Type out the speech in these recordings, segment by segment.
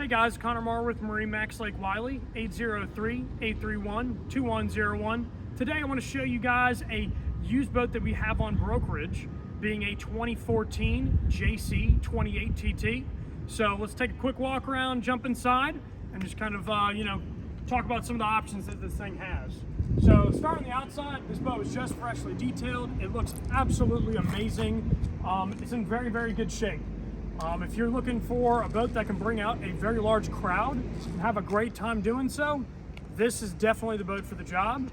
Hey guys, Connor Maurer with MarineMax Lake Wylie, 803-831-2101. Today I want to show you guys a used boat that we have on brokerage, being a 2014 JC 28 TT. So let's take a quick walk around, jump inside, and just kind of, talk about some of the options that this thing has. So starting on the outside, this boat is just freshly detailed. It looks absolutely amazing. It's in very, very good shape. If you're looking for a boat that can bring out a very large crowd and have a great time doing so, this is definitely the boat for the job.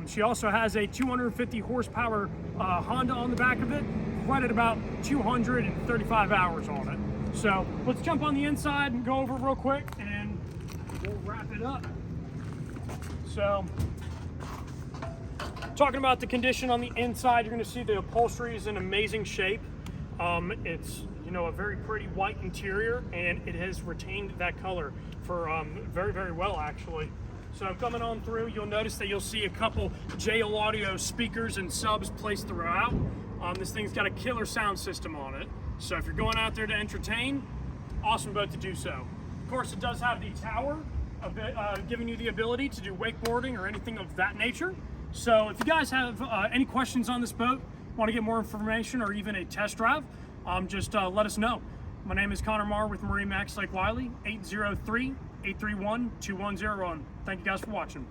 She also has a 250 horsepower Honda on the back of it, right at about 235 hours on it. So let's jump on the inside and go over real quick and we'll wrap it up. So talking about the condition on the inside, you're going to see the upholstery is in amazing shape. It's a very pretty white interior, and it has retained that color for very, very well actually. So coming on through, you'll notice that you'll see a couple JL Audio speakers and subs placed throughout. This thing's got a killer sound system on it. So if you're going out there to entertain, awesome boat to do so. Of course, it does have the tower, giving you the ability to do wakeboarding or anything of that nature. So if you guys have any questions on this boat, want to get more information or even a test drive, just let us know. My name is Connor Maurer with MarineMax Lake Wylie, 803-831-2101. Thank you guys for watching.